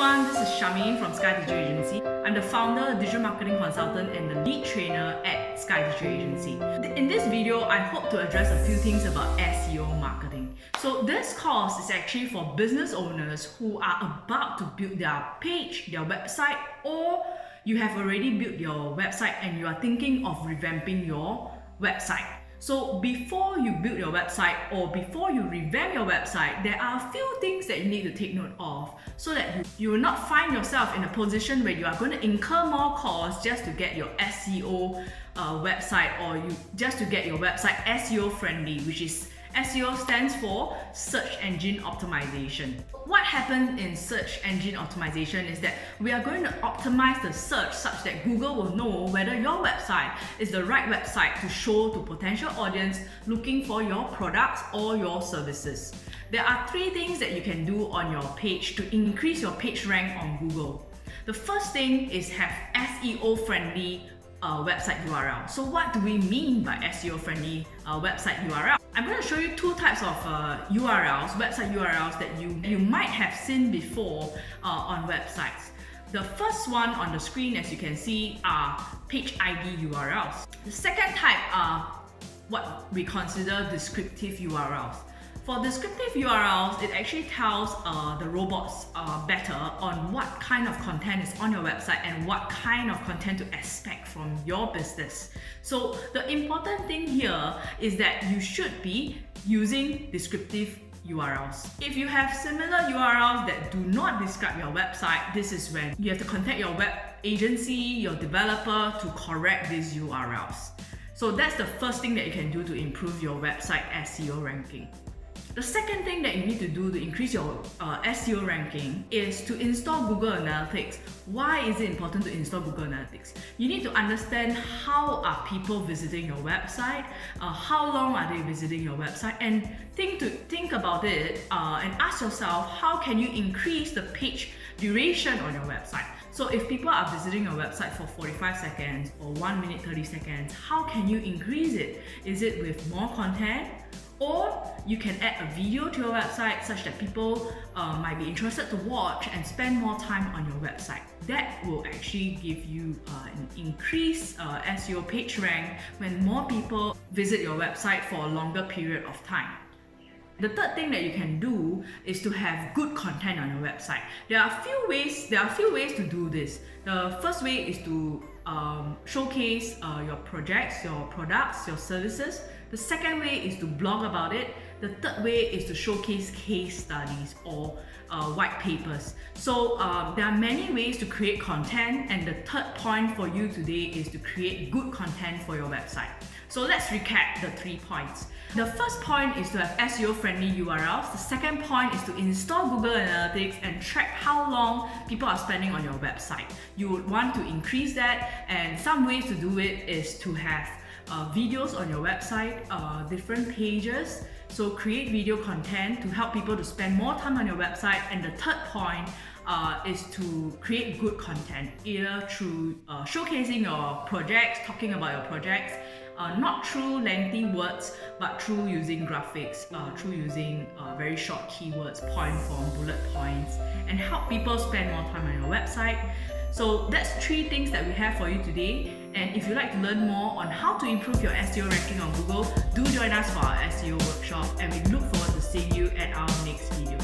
everyone, this is Shamin from Sky Digital Agency. I'm the founder, digital marketing consultant and the lead trainer at Sky Digital Agency. In this video, I hope to address a few things about SEO marketing. So this course is actually for business owners who are about to build their page, their website, or you have already built your website and you are thinking of revamping your website. So before you build your website or before you revamp your website, there are a few things that you need to take note of so that you will not find yourself in a position where you are going to incur more costs just to get your SEO website, or just to get your website SEO friendly, which is SEO stands for Search Engine Optimization. What happens in search engine optimization is that we are going to optimize the search such that Google will know whether your website is the right website to show to potential audience looking for your products or your services. There are 3 things that you can do on your page to increase your page rank on Google. The first thing is have SEO friendly website URL. So what do we mean by SEO friendly website URL? I'm going to show you 2 types of URLs, website URLs that you might have seen before on websites. The first one on the screen, as you can see, are page ID URLs. The second type are what we consider descriptive URLs. For descriptive URLs, it actually tells the robots better on what kind of content is on your website and what kind of content to expect from your business. So the important thing here is that you should be using descriptive URLs. If you have similar URLs that do not describe your website, this is when you have to contact your web agency, your developer to correct these URLs. So that's the first thing that you can do to improve your website SEO ranking. The second thing that you need to do to increase your SEO ranking is to install Google Analytics. Why is it important to install Google Analytics? You need to understand how are people visiting your website, how long are they visiting your website, and think about it and ask yourself, how can you increase the page duration on your website? So if people are visiting your website for 45 seconds or 1 minute 30 seconds, how can you increase it? Is it with more content? Or you can add a video to your website such that people might be interested to watch and spend more time on your website. That will actually give you an increased SEO page rank when more people visit your website for a longer period of time. The third thing that you can do is to have good content on your website. There are a few ways to do this. The first way is to showcase your projects, your products, your services. The second way is to blog about it. The third way is to showcase case studies or white papers. So there are many ways to create content, and the third point for you today is to create good content for your website. So let's recap the 3 points. The first point is to have SEO friendly URLs. The second point is to install Google Analytics and track how long people are spending on your website. You would want to increase that, and some ways to do it is to have videos on your website, different pages. So create video content to help people to spend more time on your website. And the third point is to create good content, either through showcasing your projects, talking about your projects, not through lengthy words, but through using graphics, through using very short keywords, point form, bullet points, and help people spend more time on your website. So that's 3 things that we have for you today. And if you'd like to learn more on how to improve your SEO ranking on Google, do join us for our SEO workshop, and we look forward to seeing you at our next video.